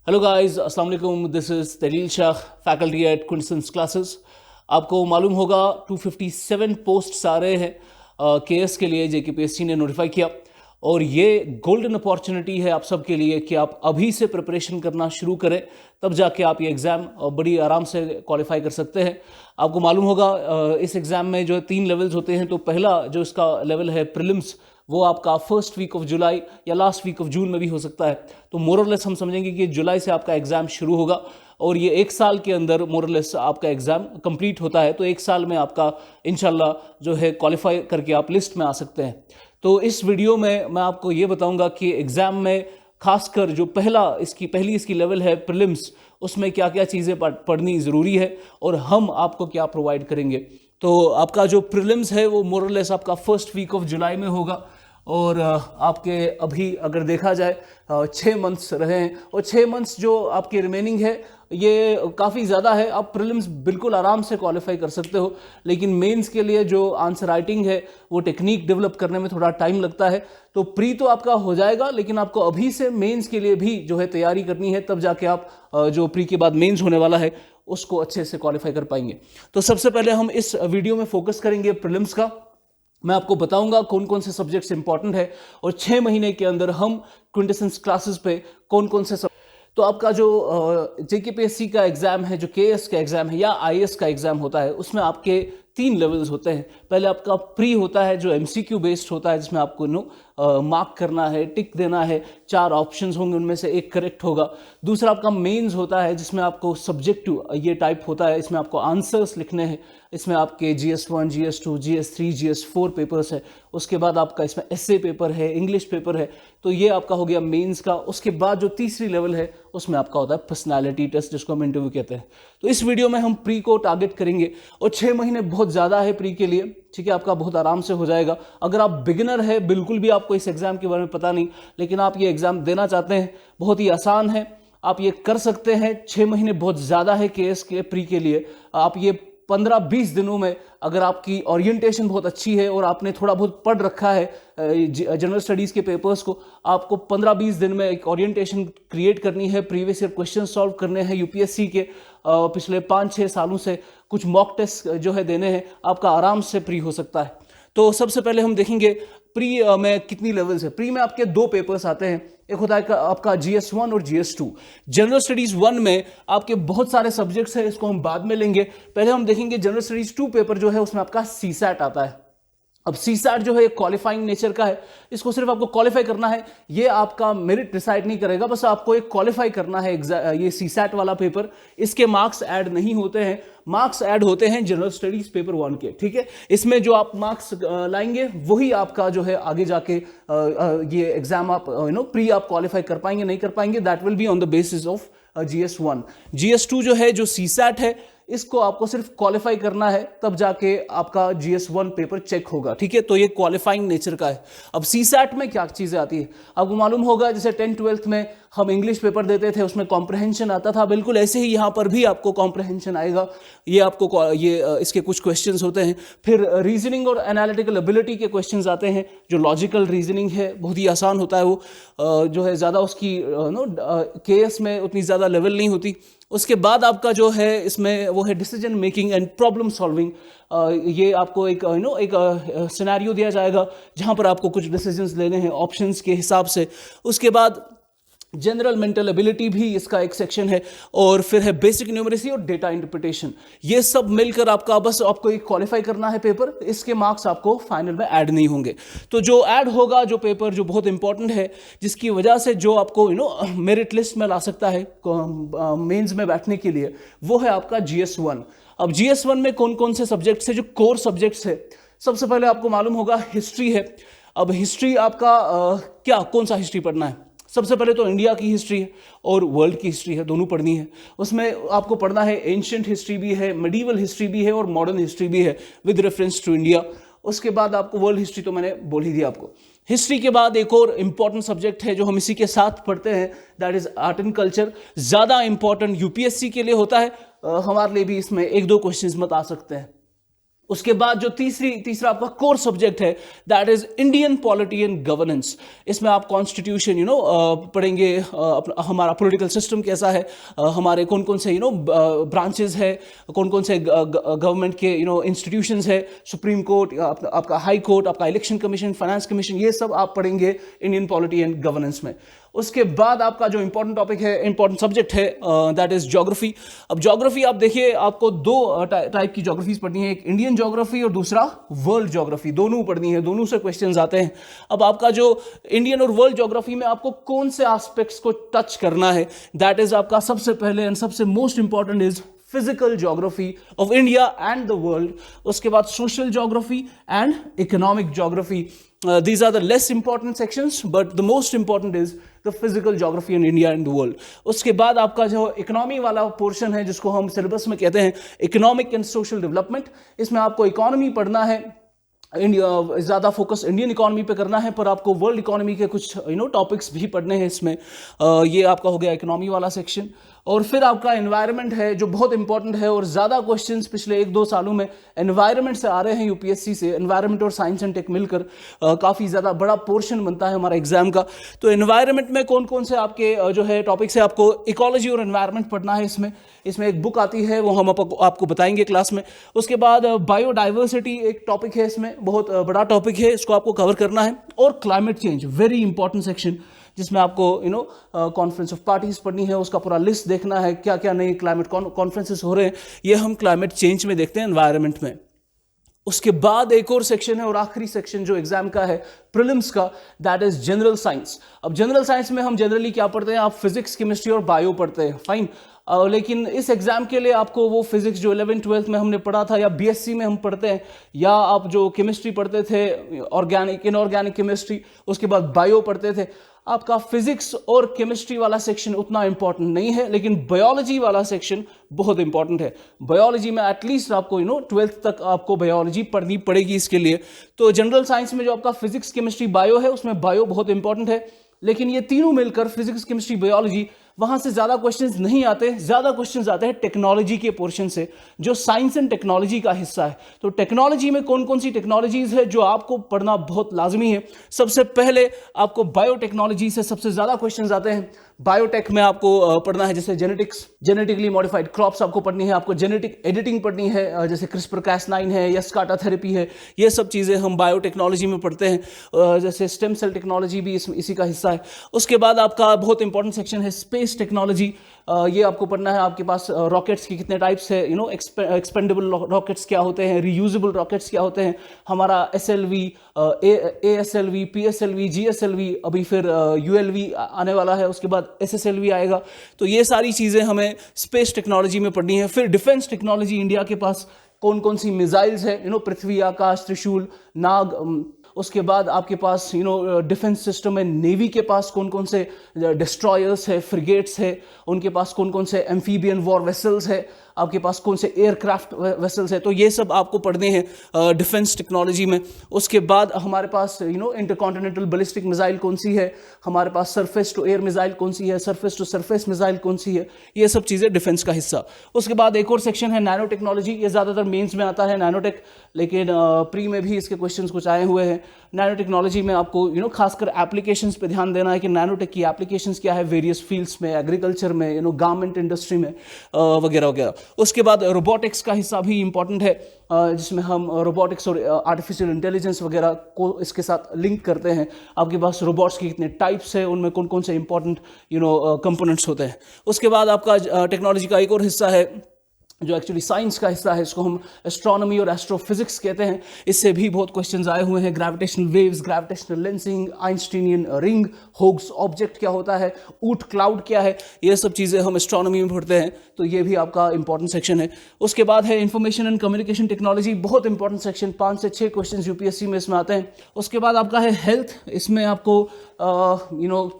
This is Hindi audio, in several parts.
हेलो गाइस, अस्सलाम वालेकुम। This is Taleel Shah, faculty at Quintessence classes. आपको मालूम होगा 257 पोस्ट्स आ रहे हैं केएस के लिए, जेकेपीएससी ने नोटिफाई किया। और ये गोल्डन अपॉर्चुनिटी है आप सबके लिए कि आप अभी से प्रिपरेशन करना शुरू करें, तब जाके आप ये एग्ज़ाम बड़ी आराम से क्वालिफाई कर सकते हैं। आपको मालूम होगा इस एग्ज़ाम में जो 3 लेवल्स होते हैं। तो पहला जो इसका लेवल है प्रीलिम्स, वो आपका फर्स्ट वीक ऑफ जुलाई या लास्ट वीक ऑफ जून में भी हो सकता है। तो मोरलेस हम समझेंगे कि जुलाई से आपका एग्ज़ाम शुरू होगा और ये 1 साल के अंदर मोरलेस आपका एग्ज़ाम कंप्लीट होता है। तो 1 साल में आपका इंशाल्लाह जो है क्वालिफाई करके आप लिस्ट में आ सकते हैं। तो इस वीडियो में मैं आपको ये बताऊंगा कि एग्ज़ाम में खासकर जो पहली इसकी लेवल है प्रीलिम्स, उसमें क्या क्या चीज़ें पढ़नी ज़रूरी है और हम आपको क्या प्रोवाइड करेंगे। तो आपका जो प्रीलिम्स है वो मोरलेस आपका फर्स्ट वीक ऑफ जुलाई में होगा। और आपके अभी अगर देखा जाए 6 मंथ्स रहे हैं और 6 मंथ्स जो आपके रिमेनिंग है ये काफ़ी ज़्यादा है। आप प्रीलिम्स बिल्कुल आराम से क्वालिफाई कर सकते हो, लेकिन मेंस के लिए जो आंसर राइटिंग है वो टेक्निक डेवलप करने में थोड़ा टाइम लगता है। तो प्री तो आपका हो जाएगा, लेकिन आपको अभी से मेंस के लिए भी जो है तैयारी करनी है, तब जाके आप जो प्री के बाद मेंस होने वाला है उसको अच्छे से क्वालिफाई कर पाएंगे। तो सबसे पहले हम इस वीडियो में फोकस करेंगे प्रीलिम्स का। मैं आपको बताऊंगा कौन कौन से सब्जेक्ट्स इंपॉर्टेंट है और 6 महीने के अंदर हम क्विंटेसेंस क्लासेस पे कौन कौन से तो आपका जो जेकेपीएससी का एग्जाम है, जो केएस का एग्जाम है या आईएएस का एग्जाम होता है, उसमें आपके 3 लेवल्स होते हैं। पहले आपका प्री होता है जो एमसीक्यू बेस्ड होता है, जिसमें आपको मार्क करना है, टिक देना है, 4 ऑप्शंस होंगे, उनमें से एक करेक्ट होगा। दूसरा आपका मेंस होता है जिसमें आपको सब्जेक्टिव ये टाइप होता है, इसमें आपको आंसर्स लिखने हैं। इसमें आपके GS1, GS2, GS3, GS4 papers है। उसके बाद आपका इसमें एसए पेपर है, इंग्लिश पेपर है। तो ये आपका हो गया मेंस का। उसके बाद जो तीसरी लेवल है उसमें आपका होता है पर्सनालिटी टेस्ट, जिसको हम इंटरव्यू कहते हैं। तो इस वीडियो में हम प्री को टारगेट करेंगे और 6 महीने बहुत ज़्यादा है प्री के लिए, ठीक है। आपका बहुत आराम से हो जाएगा। अगर आप बिगिनर है, बिल्कुल भी आपको इस एग्जाम के बारे में पता नहीं, लेकिन आप ये एग्जाम देना चाहते हैं, बहुत ही आसान है, आप ये कर सकते हैं। 6 महीने बहुत ज़्यादा है केएस के प्री के लिए। आप ये 15-20 दिनों में, अगर आपकी ओरिएंटेशन बहुत अच्छी है और आपने थोड़ा बहुत पढ़ रखा है जनरल स्टडीज़ के पेपर्स को, आपको 15-20 दिन में एक ओरिएंटेशन क्रिएट करनी है, प्रीवियस ईयर क्वेश्चन सॉल्व करने हैं यूपीएससी के पिछले 5-6 सालों से, कुछ मॉक टेस्ट जो है देने हैं, आपका आराम से प्री हो सकता है। तो सबसे पहले हम देखेंगे प्री में कितनी लेवल्स है। प्री में आपके 2 पेपर्स आते हैं, एक होता है आपका GS1 और GS2। जनरल स्टडीज 1 में आपके बहुत सारे सब्जेक्ट्स हैं, इसको हम बाद में लेंगे। पहले हम देखेंगे जनरल स्टडीज 2 पेपर जो है, उसमें आपका सीसैट आता है। अब सीसैट जो है क्वालिफाइंग नेचर का है, इसको सिर्फ आपको क्वालिफाई करना है, ये आपका मेरिट डिसाइड नहीं करेगा, बस आपको एक क्वालिफाई करना है ये सीसैट वाला पेपर। इसके मार्क्स ऐड नहीं होते हैं, मार्क्स ऐड होते हैं जनरल स्टडीज पेपर 1 के, ठीक है। इसमें जो आप मार्क्स लाएंगे वही आपका जो है आगे जाके ये एग्जाम आप प्री आप क्वालिफाई कर पाएंगे नहीं कर पाएंगे, that will be on the basis of GS1। GS2 जो है, जो सीसैट है, इसको आपको सिर्फ क्वालिफाई करना है, तब जाके आपका GS1 पेपर चेक होगा, ठीक है। तो ये क्वालिफाइंग नेचर का है। अब सीसैट में क्या चीजें आती है आपको मालूम होगा, जैसे 10th-12th में हम इंग्लिश पेपर देते थे, उसमें कॉम्प्रहेंशन आता था, बिल्कुल ऐसे ही यहां पर भी आपको कॉम्प्रहेंशन आएगा। ये आपको इसके कुछ क्वेश्चंस होते हैं। फिर रीजनिंग और एनालिटिकल एबिलिटी के क्वेश्चंस आते हैं। जो लॉजिकल रीजनिंग है बहुत ही आसान होता है, वो जो है ज़्यादा उसकी केएस में उतनी ज़्यादा लेवल नहीं होती। उसके बाद आपका जो है इसमें वो है decision making and problem solving. ये आपको एक सिनेरियो दिया जाएगा जहां पर आपको कुछ डिसीजंस लेने हैं ऑप्शंस के हिसाब से। उसके बाद जनरल मेंटल एबिलिटी भी इसका एक सेक्शन है, और फिर है बेसिक न्यूमरेसी और डेटा इंटरप्रिटेशन। ये सब मिलकर आपको एक क्वालिफाई करना है पेपर। इसके मार्क्स आपको फाइनल में ऐड नहीं होंगे। तो जो ऐड होगा, जो पेपर जो बहुत इंपॉर्टेंट है, जिसकी वजह से जो आपको मेरिट लिस्ट में ला सकता है मेंस में बैठने के लिए, वो है आपका GS1। अब GS1 में कौन कौन से सब्जेक्ट्स है, जो कोर सब्जेक्ट्स है। सबसे पहले आपको मालूम होगा हिस्ट्री है। अब हिस्ट्री आपका कौन सा हिस्ट्री पढ़ना है। सबसे पहले तो इंडिया की हिस्ट्री है और वर्ल्ड की हिस्ट्री है, दोनों पढ़नी है। उसमें आपको पढ़ना है एंशिएंट हिस्ट्री भी है, मेडिवल हिस्ट्री भी है और मॉडर्न हिस्ट्री भी है विद रेफरेंस टू इंडिया। उसके बाद आपको वर्ल्ड हिस्ट्री तो मैंने बोल ही दिया आपको। हिस्ट्री के बाद एक और इंपॉर्टेंट सब्जेक्ट है जो हम इसी के साथ पढ़ते हैं, that is art and culture. ज़्यादा इंपॉर्टेंट यूपीएससी के लिए होता है, हमारे लिए भी इसमें 1-2 क्वेश्चंस मत आ सकते हैं। उसके बाद जो तीसरा आपका कोर सब्जेक्ट है that is Indian polity and governance. इसमें आप कॉन्स्टिट्यूशन पढ़ेंगे, हमारा पॉलिटिकल सिस्टम कैसा है, हमारे कौन कौन से ब्रांचेस है, कौन कौन से गवर्नमेंट के इंस्टीट्यूशंस है, सुप्रीम कोर्ट, आपका हाई कोर्ट, आपका इलेक्शन कमीशन, फाइनेंस कमीशन, ये सब आप पढ़ेंगे इंडियन पॉलिटी एंड गवर्नेंस में। उसके बाद आपका जो इंपॉर्टेंट टॉपिक है, इंपॉर्टेंट सब्जेक्ट है दैट इज ज्योग्राफी। अब ज्योग्राफी आप देखिए, आपको दो टाइप की ज्योग्राफीज पढ़नी है, एक इंडियन ज्योग्राफी और दूसरा वर्ल्ड ज्योग्राफी, दोनों पढ़नी है, दोनों से क्वेश्चंस आते हैं। अब आपका जो इंडियन और वर्ल्ड ज्योग्राफी में आपको कौन से एस्पेक्ट्स को टच करना है, दैट इज आपका सबसे पहले एंड सबसे most important is physical geography of India and the world. उसके बाद social geography and economic geography. These are the less important sections, but the most important is the physical geography in India and the world. उसके बाद आपका जो इकोनॉमी वाला पोर्शन है, जिसको हम सिलेबस में कहते हैं इकोनॉमिक एंड सोशल डेवलपमेंट, इसमें आपको इकोनॉमी पढ़ना है, इंडिया ज़्यादा फोकस इंडियन इकोनॉमी पे करना है, पर आपको वर्ल्ड इकोनॉमी के कुछ टॉपिक्स भी पढ़ने हैं इसमें। ये आपका हो गया इकोनॉमी वाला सेक्शन। और फिर आपका एनवायरनमेंट है जो बहुत इंपॉर्टेंट है, और ज़्यादा क्वेश्चंस पिछले 1-2 सालों में एनवायरनमेंट से आ रहे हैं यूपीएससी से। एनवायरनमेंट और साइंस एंड टेक मिलकर काफ़ी ज़्यादा बड़ा पोर्शन बनता है हमारा एग्जाम का। तो एनवायरनमेंट में कौन कौन से आपके जो है टॉपिक्स है, आपको इकोलॉजी और एनवायरनमेंट पढ़ना है इसमें एक बुक आती है, वो हम आपको बताएंगे क्लास में। उसके बाद बायोडाइवर्सिटी एक टॉपिक है, इसमें बहुत बड़ा टॉपिक है, इसको आपको कवर करना है। और climate change, very important section, जिसमें आपको कॉन्फ्रेंस ऑफ पार्टीज पढ़नी है, उसका पूरा लिस्ट देखना है, क्या क्या नए क्लाइमेट कॉन्फ्रेंसेस हो रहे हैं, ये हम क्लाइमेट चेंज में देखते हैं, एनवायरनमेंट में। उसके बाद एक और सेक्शन है, और आखिरी सेक्शन जो एग्जाम का है प्रीलिम्स का, दैट इज जनरल साइंस। अब जनरल साइंस में हम जनरली क्या पढ़ते हैं, आप फिजिक्स, केमिस्ट्री और बायो पढ़ते हैं, फाइन। लेकिन इस एग्जाम के लिए आपको वो फिजिक्स जो 11th-12th में हमने पढ़ा था, या बीएससी में हम पढ़ते हैं, या आप जो केमिस्ट्री पढ़ते थे, ऑर्गेनिक इनऑर्गेनिक केमिस्ट्री, उसके बाद बायो पढ़ते थे, आपका फिजिक्स और केमिस्ट्री वाला सेक्शन उतना इंपॉर्टेंट नहीं है, लेकिन बायोलॉजी वाला सेक्शन बहुत इंपॉर्टेंट है। बायोलॉजी में एटलीस्ट आपको 12th तक आपको बायोलॉजी पढ़नी पड़ेगी इसके लिए। तो जनरल साइंस में जो आपका फिजिक्स, केमिस्ट्री, बायो है, उसमें बायो बहुत इंपॉर्टेंट है, लेकिन ये तीनों मिलकर फिजिक्स, केमिस्ट्री, बायोलॉजी, वहां से ज्यादा क्वेश्चंस नहीं आते, ज्यादा क्वेश्चंस आते हैं टेक्नोलॉजी के पोर्शन से, जो साइंस एंड टेक्नोलॉजी का हिस्सा है। तो टेक्नोलॉजी में कौन कौन सी टेक्नोलॉजीज है जो आपको पढ़ना बहुत लाजमी है। सबसे पहले आपको बायोटेक्नोलॉजी से सबसे ज्यादा क्वेश्चंस आते हैं। बायोटेक में आपको पढ़ना है जैसे जेनेटिक्स, जेनेटिकली मॉडिफाइड क्रॉप्स आपको पढ़नी है, आपको जेनेटिक एडिटिंग पढ़नी है, जैसे CRISPR-Cas9 है या स्काटा थेरेपी है, ये सब चीज़ें हम बायोटेक्नोलॉजी में पढ़ते हैं। जैसे स्टेम सेल टेक्नोलॉजी भी इसी का हिस्सा है। उसके बाद आपका बहुत इंपॉर्टेंट सेक्शन है स्पेस टेक्नोलॉजी। ये आपको पढ़ना है, आपके पास रॉकेट्स के कितने टाइप्स है, एक्सपेंडेबल रॉकेट्स क्या होते हैं, रीयूजेबल रॉकेट्स क्या होते हैं, हमारा SLV, ASLV, PSLV, GSLV, अभी फिर ULV आने वाला है, उसके बाद SSLV आएगा। तो ये सारी चीज़ें हमें स्पेस टेक्नोलॉजी में पढ़नी है। फिर डिफेंस टेक्नोलॉजी, इंडिया के पास कौन कौन सी मिसाइल्स है, पृथ्वी, आकाश, त्रिशूल, नाग। उसके बाद आपके पास डिफेंस सिस्टम में नेवी के पास कौन कौन से डिस्ट्रॉयर्स है, फ्रिगेट्स है, उनके पास कौन कौन से एम्फीबियन वॉर वेसल्स है, आपके पास कौन से एयरक्राफ्ट वेसल्स है। तो ये सब आपको पढ़ने हैं डिफेंस टेक्नोलॉजी में। उसके बाद हमारे पास इंटरकॉन्टिनेंटल बैलिस्टिक मिसाइल कौन सी है, हमारे पास सरफेस टू एयर मिसाइल कौन सी है, सरफेस टू सरफेस मिसाइल कौन सी है, ये सब चीज़ें डिफेंस का हिस्सा। उसके बाद एक और सेक्शन है नैनो टेक्नोलॉजी। ये ज़्यादातर मेंस में आता है नैनोटेक, लेकिन प्री में भी इसके क्वेश्चंस कुछ आए हुए हैं। नैनो टेक्नोलॉजी में आपको खासकर एप्लीकेशंस पे ध्यान देना है कि नैनोटेक की एप्लीकेशंस क्या है वेरियस फील्ड्स में, एग्रीकल्चर में, गारमेंट इंडस्ट्री में वगैरह वगैरह। उसके बाद रोबोटिक्स का हिस्सा भी इंपॉर्टेंट है, जिसमें हम रोबोटिक्स और आर्टिफिशियल इंटेलिजेंस वगैरह को इसके साथ लिंक करते हैं। आपके पास रोबोट्स के कितने टाइप्स है, उनमें कौन कौन से इंपॉर्टेंट कंपोनेंट्स होते हैं। उसके बाद आपका टेक्नोलॉजी का एक और हिस्सा है जो एक्चुअली साइंस का हिस्सा है, इसको हम एस्ट्रोनॉमी और एस्ट्रोफिजिक्स कहते हैं। इससे भी बहुत क्वेश्चंस आए हुए हैं, gravitational waves, gravitational lensing, Einsteinian ring, Hoag's object क्या होता है, ऊट क्लाउड क्या है, ये सब चीज़ें हम एस्ट्रोनॉमी में पढ़ते हैं। तो ये भी आपका इंपॉर्टेंट सेक्शन है। उसके बाद है इंफॉर्मेशन एंड कम्युनिकेशन टेक्नोलॉजी, बहुत इंपॉर्टेंट सेक्शन, 5 से 6 क्वेश्चन यूपीएससी में इसमें आते हैं। उसके बाद आपका है हेल्थ, इसमें आपको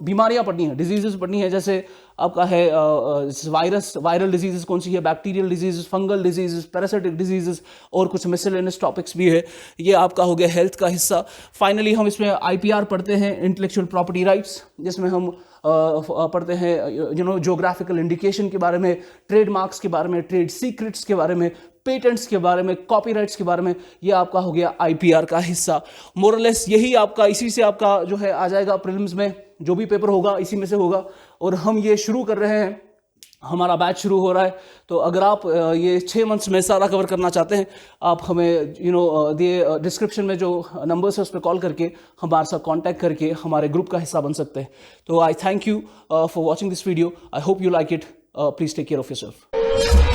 बीमारियां पढ़नी है, डिजीजेस पढ़नी है, जैसे आपका है वायरल डिजीजेस कौन सी है, bacterial diseases, fungal diseases, parasitic diseases, और कुछ मिसलेनियस टॉपिक्स भी है। ये आपका हो गया हेल्थ का हिस्सा। फाइनली हम इसमें IPR पढ़ते हैं, इंटेलेक्चुअल प्रॉपर्टी राइट्स, जिसमें हम पढ़ते हैं ज्योग्राफिकल इंडिकेशन के बारे में, ट्रेडमार्क्स के बारे में, ट्रेड सीक्रेट्स के बारे में, पेटेंट्स के बारे में, कॉपीराइट्स के बारे में। ये आपका हो गया IPR का हिस्सा। मोरलेस यही आपका, इसी से आपका जो है आ जाएगा प्रीलिम्स में, जो भी पेपर होगा इसी में से होगा। और हम ये शुरू कर रहे हैं, हमारा बैच शुरू हो रहा है। तो अगर आप ये 6 मंथ्स में सारा कवर करना चाहते हैं, आप हमें दिए डिस्क्रिप्शन में जो नंबर्स है उस पर कॉल करके हमारे साथ कांटेक्ट करके हमारे ग्रुप का हिस्सा बन सकते हैं। तो I thank you for watching this video. I hope you like it. Please take care of yourself.